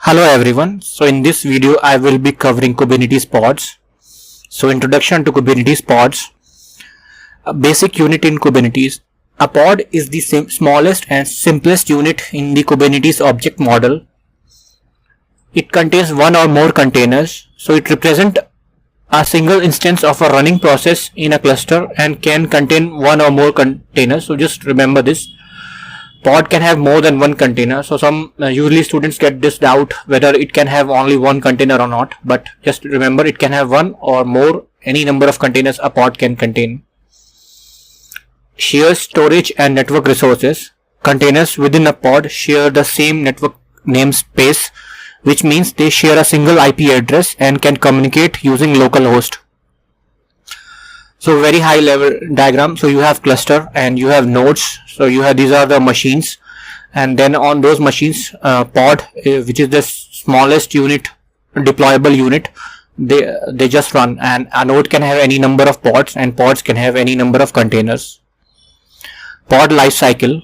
Hello everyone. So in this video I will be covering Kubernetes pods. So introduction to Kubernetes pods. A basic unit in Kubernetes. A pod is the smallest and simplest unit in the Kubernetes object model. It contains one or more containers. So it represents a single instance of a running process in a cluster and can contain one or more containers. So just remember this. Pod can have more than one container. So usually students get this doubt whether it can have only one container or not. But just remember, it can have one or more, any number of containers a pod can contain. Shares storage and network resources. Containers within a pod share the same network namespace, which means they share a single IP address and can communicate using localhost. So very high level diagram. So you have cluster and you have nodes. So these are the machines, and then on those machines, pod, which is the smallest unit, deployable unit, they just run, and a node can have any number of pods and pods can have any number of containers. Pod lifecycle.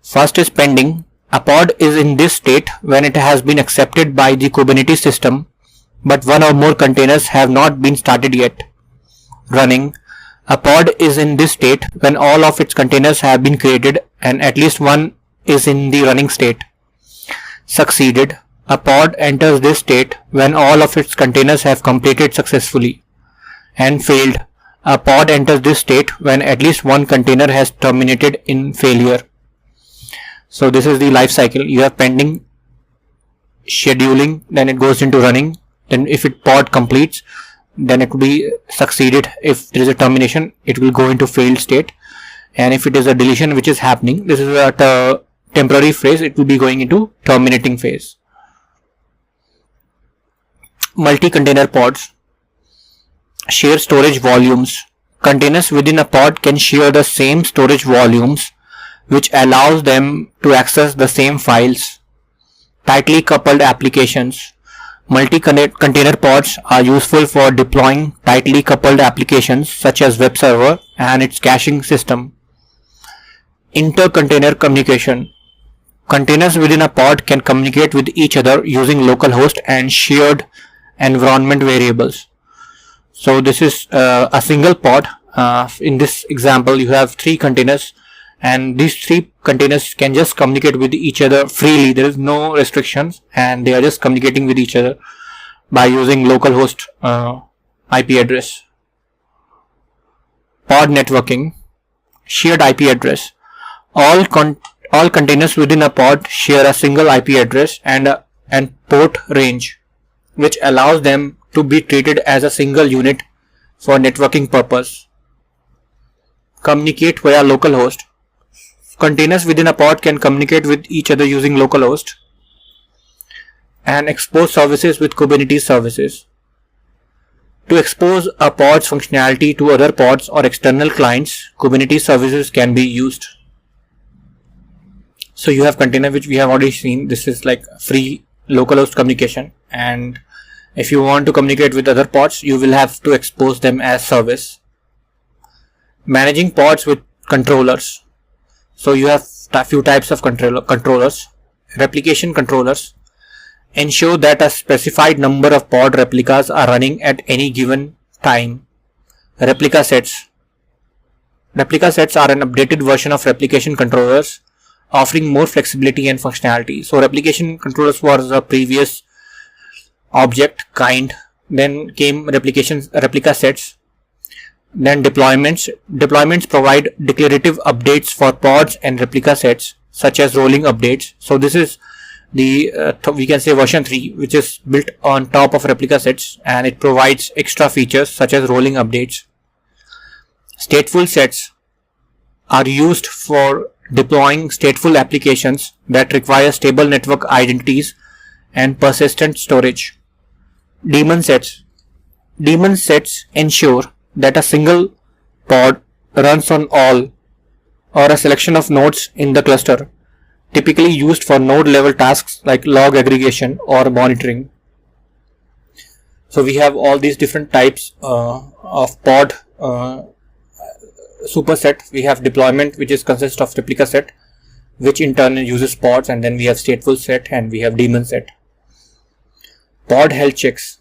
First is pending. A pod is in this state when it has been accepted by the Kubernetes system, but one or more containers have not been started yet. Running. A pod is in this state when all of its containers have been created and at least one is in the running state. Succeeded. A pod enters this state when all of its containers have completed successfully. And failed. A pod enters this state when at least one container has terminated in failure. So this is the life cycle. You have pending, scheduling, then it goes into running. Then if pod completes, then it will be succeeded. If there is a termination, it will go into failed state. And if it is a deletion which is happening, this is a temporary phase, it will be going into terminating phase. Multi-container pods. Share storage volumes. Containers within a pod can share the same storage volumes, which allows them to access the same files. Tightly coupled applications. Multi-container pods are useful for deploying tightly coupled applications such as web server and its caching system. Inter-container communication. Containers within a pod can communicate with each other using localhost and shared environment variables. So this is a single pod. In this example, you have 3 containers, and these 3 containers can just communicate with each other freely. There is no restrictions, and they are just communicating with each other by using localhost IP address. Pod networking. Shared IP address. All containers within a pod share a single IP address and port range, which allows them to be treated as a single unit for networking purpose. Communicate via localhost. Containers within a pod can communicate with each other using localhost. And expose services with Kubernetes services. To expose a pod's functionality to other pods or external clients, Kubernetes services can be used. So you have container, which we have already seen. This is like free localhost communication, and if you want to communicate with other pods, you will have to expose them as service. Managing pods with controllers. So you have a few types of controllers. Replication controllers ensure that a specified number of pod replicas are running at any given time. ReplicaSets. ReplicaSets are an updated version of replication controllers, offering more flexibility and functionality. So replication controllers was a previous object kind. Then came ReplicaSets. Then deployments. Deployments provide declarative updates for pods and replica sets, such as rolling updates. So this is the we can say version 3, which is built on top of replica sets, and it provides extra features such as rolling updates. StatefulSets are used for deploying stateful applications that require stable network identities and persistent storage. DaemonSets. DaemonSets ensure that a single pod runs on all or a selection of nodes in the cluster, typically used for node level tasks like log aggregation or monitoring. So we have all these different types of pod superset. We have deployment, which consists of replica set, which in turn uses pods, and then we have stateful set and we have daemon set. Pod health checks.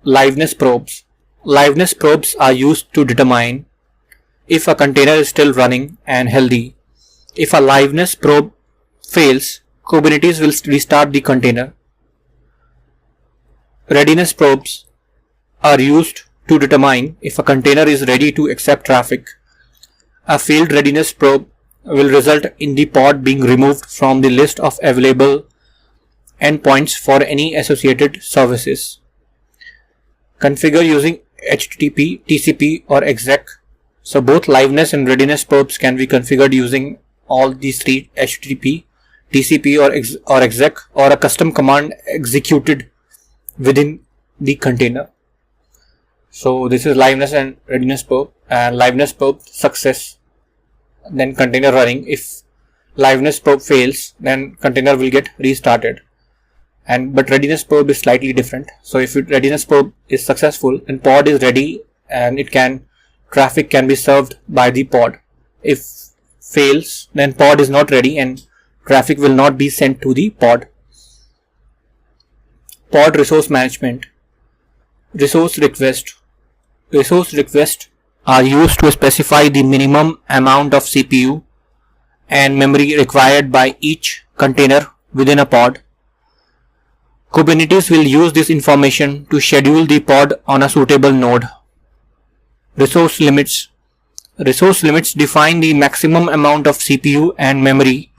Liveness probes. Liveness probes are used to determine if a container is still running and healthy. If a liveness probe fails, Kubernetes will restart the container. Readiness probes are used to determine if a container is ready to accept traffic. A failed readiness probe will result in the pod being removed from the list of available endpoints for any associated services. Configure using HTTP, TCP or exec. So both liveness and readiness probes can be configured using all these three: HTTP, TCP or exec, or a custom command executed within the container. So this is liveness and readiness probe. And liveness probe success, then container running. If liveness probe fails, then container will get restarted. But readiness probe is slightly different. So if readiness probe is successful, then pod is ready and traffic can be served by the pod. If fails, then pod is not ready and traffic will not be sent to the pod. Pod resource management. Resource request. Resource requests are used to specify the minimum amount of CPU and memory required by each container within a pod. Kubernetes will use this information to schedule the pod on a suitable node. Resource limits. Resource limits define the maximum amount of CPU and memory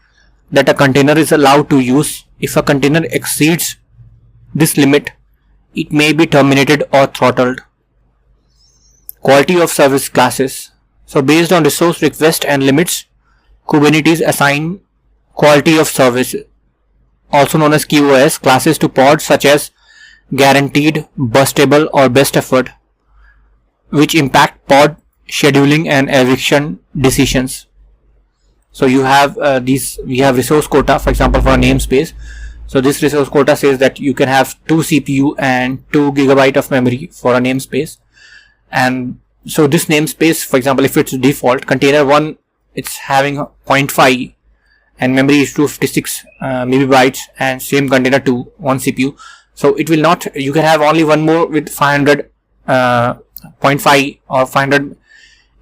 that a container is allowed to use. If a container exceeds this limit, it may be terminated or throttled. Quality of service classes. So based on resource request and limits, Kubernetes assign quality of service, also known as QoS, classes to pods such as guaranteed, burstable or best effort, which impact pod scheduling and eviction decisions. So we have resource quota, for example, for a namespace. So this resource quota says that you can have 2 CPU and 2 GB of memory for a namespace. And so this namespace, for example, if it's default, container 1, it's having 0.5 and memory is 256 megabytes, and same container 2, 1 CPU. So it will not, you can have only one more with 500 0.5 or 500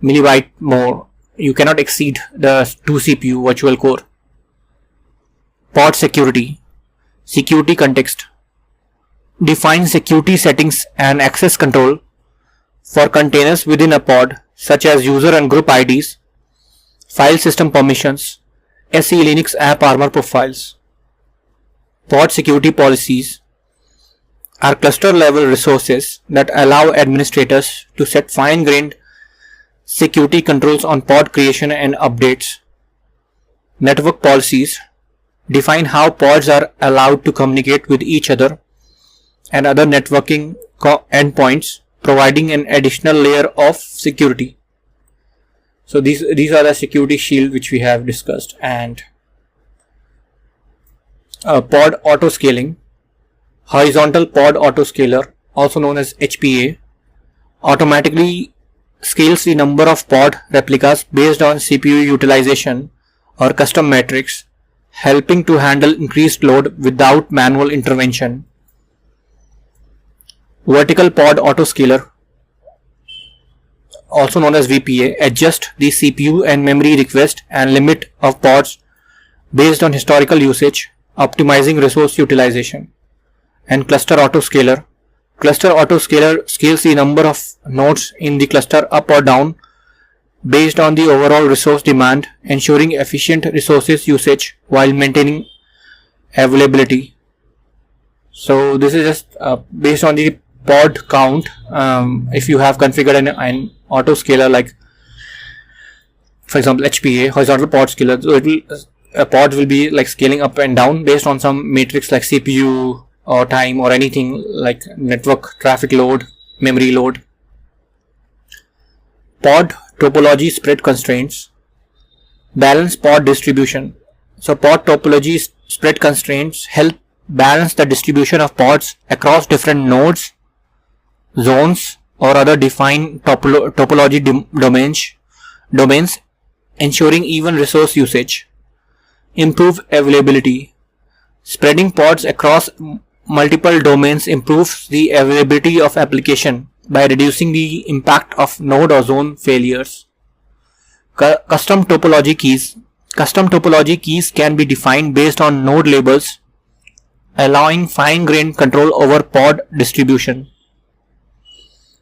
millibyte more. You cannot exceed the 2 CPU virtual core. Pod security. Security context. Define security settings and access control for containers within a pod, such as user and group IDs, file system permissions, SE Linux app armor profiles. Pod security policies are cluster level resources that allow administrators to set fine-grained security controls on pod creation and updates. Network policies define how pods are allowed to communicate with each other and other networking endpoints, providing an additional layer of security. So these are the security shield which we have discussed. And pod autoscaling. Horizontal pod autoscaler, also known as HPA, automatically scales the number of pod replicas based on CPU utilization or custom metrics, helping to handle increased load without manual intervention. Vertical pod autoscaler, also known as VPA, adjusts the CPU and memory request and limit of pods based on historical usage, optimizing resource utilization. And cluster autoscaler. Cluster autoscaler scales the number of nodes in the cluster up or down based on the overall resource demand, ensuring efficient resources usage while maintaining availability. So this is just based on the pod count. If you have configured an autoscaler, like for example HPA, horizontal pod scaler, so a pod will be like scaling up and down based on some matrix like CPU or time or anything like network traffic load, memory load. Pod topology spread constraints. Balance pod distribution. So pod topology spread constraints help balance the distribution of pods across different nodes, zones or other defined topology domains, ensuring even resource usage. Improve availability. Spreading pods across multiple domains improves the availability of application by reducing the impact of node or zone failures. Custom topology keys. Custom topology keys can be defined based on node labels, allowing fine-grained control over pod distribution.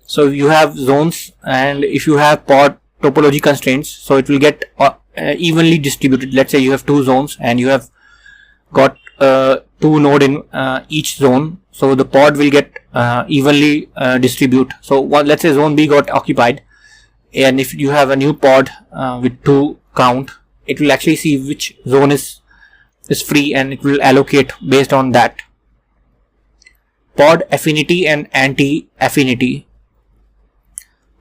So you have zones, and if you have pod topology constraints, so it will get evenly distributed. Let's say you have 2 zones and you have got 2 node in each zone, so the pod will get evenly distribute. So let's say zone B got occupied, and if you have a new pod with 2 count, it will actually see which zone is free and it will allocate based on that. Pod affinity and anti-affinity.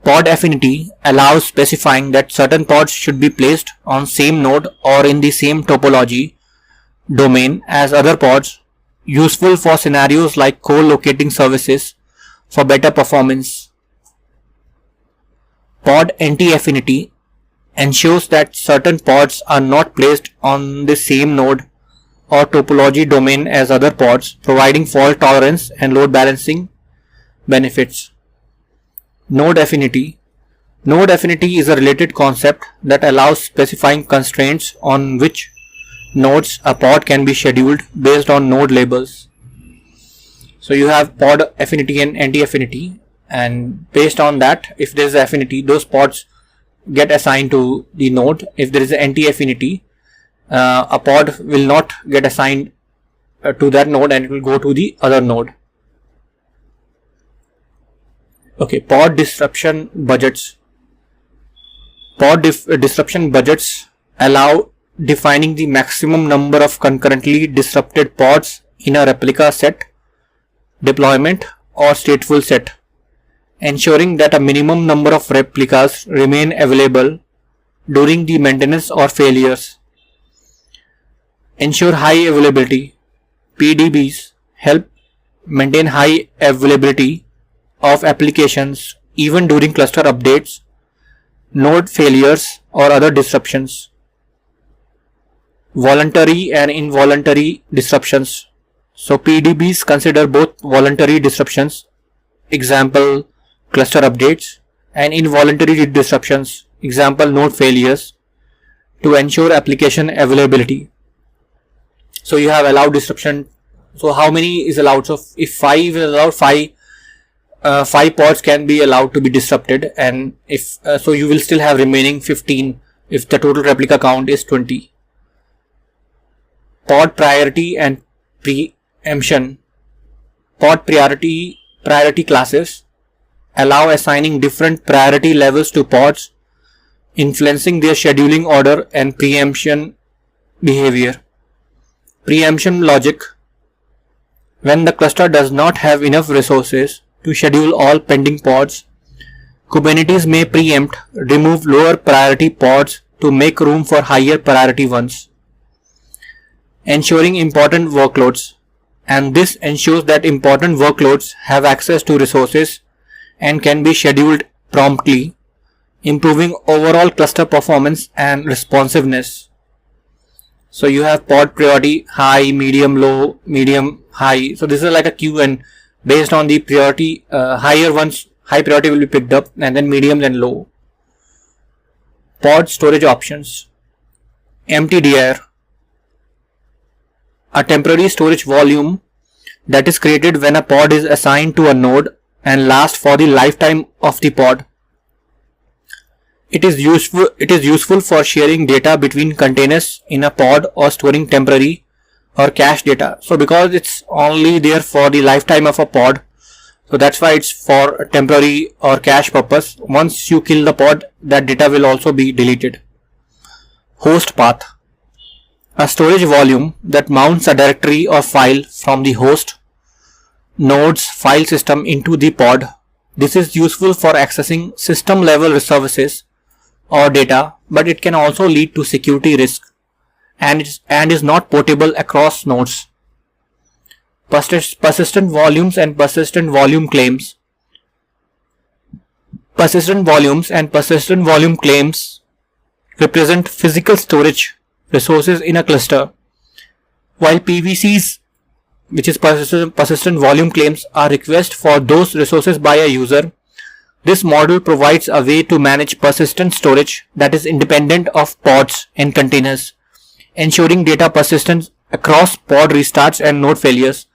Pod affinity allows specifying that certain pods should be placed on same node or in the same topology domain as other pods, useful for scenarios like co-locating services for better performance. Pod anti-affinity ensures that certain pods are not placed on the same node or topology domain as other pods, providing fault tolerance and load balancing benefits. Node affinity. Node affinity is a related concept that allows specifying constraints on which nodes a pod can be scheduled based on node labels. So you have pod affinity and anti-affinity, and based on that, if there is affinity, those pods get assigned to the node. If there is an anti-affinity, a pod will not get assigned to that node and it will go to the other node. Okay, pod disruption budgets. Pod disruption budgets allow defining the maximum number of concurrently disrupted pods in a replica set, deployment, or stateful set, ensuring that a minimum number of replicas remain available during the maintenance or failures. Ensure high availability. PDBs help maintain high availability of applications even during cluster updates, node failures, or other disruptions. Voluntary and involuntary disruptions. So PDBs consider both voluntary disruptions, example cluster updates, and involuntary disruptions, example node failures, to ensure application availability. So you have allowed disruption. So how many is allowed? So if 5 is allowed, 5 pods can be allowed to be disrupted, and if so you will still have remaining 15 if the total replica count is 20. Pod priority and preemption. Pod priority classes allow assigning different priority levels to pods, influencing their scheduling order and preemption behavior. Preemption logic. When the cluster does not have enough resources to schedule all pending pods, Kubernetes may preempt, remove lower priority pods to make room for higher priority ones, ensuring important workloads. And this ensures that important workloads have access to resources and can be scheduled promptly, improving overall cluster performance and responsiveness. So you have pod priority high, medium, low, medium, high. So this is like a queue, and based on the priority, higher ones, high priority will be picked up, and then medium, then low. Pod storage options. MTDR. A temporary storage volume that is created when a pod is assigned to a node and lasts for the lifetime of the pod. It is useful for sharing data between containers in a pod or storing temporary or cache data. So because it's only there for the lifetime of a pod, so that's why it's for temporary or cache purpose. Once you kill the pod, that data will also be deleted. Host path. A storage volume that mounts a directory or file from the host node's file system into the pod. This is useful for accessing system level services or data, but it can also lead to security risk and is not portable across nodes. Persistent volumes and persistent volume claims. Persistent volumes and persistent volume claims represent physical storage resources in a cluster, while PVCs which is persistent volume claims, are requests for those resources by a user. This model provides a way to manage persistent storage that is independent of pods and containers, ensuring data persistence across pod restarts and node failures.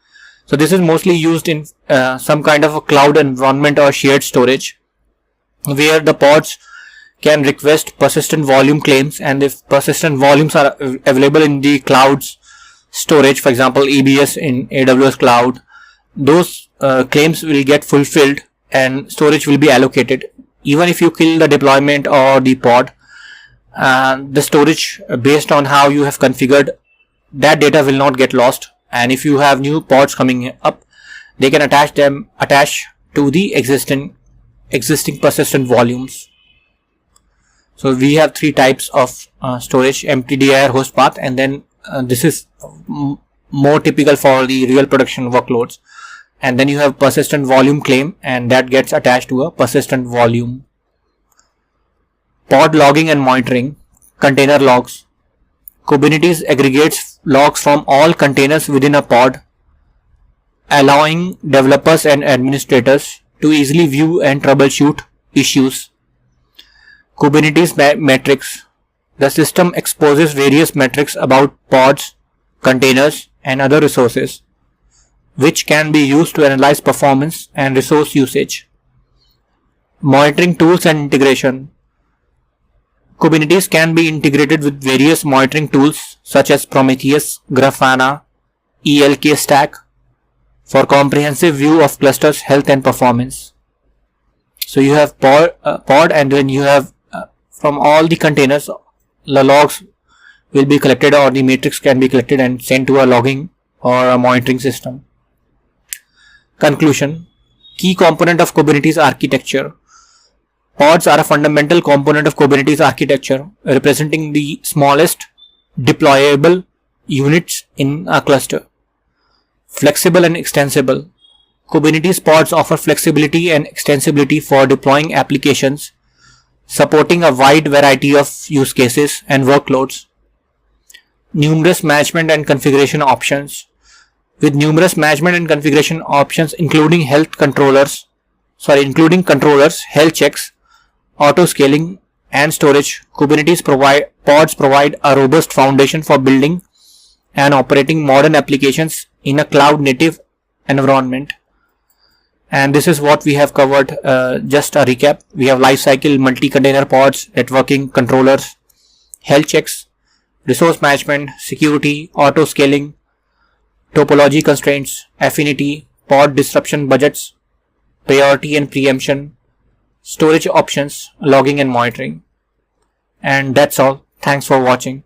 So this is mostly used in some kind of a cloud environment or shared storage, where the pods can request persistent volume claims, and if persistent volumes are available in the cloud's storage, for example EBS in AWS cloud, those claims will get fulfilled and storage will be allocated. Even if you kill the deployment or the pod, the storage based on how you have configured, that data will not get lost. And if you have new pods coming up, they can attach to the existing persistent volumes. So we have three types of storage: empty dir host path, and then this is more typical for the real production workloads. And then you have persistent volume claim, and that gets attached to a persistent volume. Pod logging and monitoring. Container logs. Kubernetes aggregates logs from all containers within a pod, allowing developers and administrators to easily view and troubleshoot issues. Kubernetes metrics. The system exposes various metrics about pods, containers, and other resources, which can be used to analyze performance and resource usage. Monitoring tools and integration. Kubernetes can be integrated with various monitoring tools such as Prometheus, Grafana, ELK Stack for comprehensive view of clusters' health and performance. So you have pod, and then you have from all the containers, the logs will be collected, or the matrix can be collected and sent to a logging or a monitoring system. Conclusion. Key component of Kubernetes architecture. Pods are a fundamental component of Kubernetes architecture, representing the smallest deployable units in a cluster. Flexible and extensible. Kubernetes pods offer flexibility and extensibility for deploying applications, supporting a wide variety of use cases and workloads. Numerous management and configuration options. With numerous management and configuration options, including controllers, health checks, auto-scaling, and storage, Kubernetes pods provide a robust foundation for building and operating modern applications in a cloud-native environment. And this is what we have covered. Just a recap: we have lifecycle, multi-container pods, networking, controllers, health checks, resource management, security, auto-scaling, topology constraints, affinity, pod disruption budgets, priority and preemption, storage options, logging and monitoring. And that's all. Thanks for watching.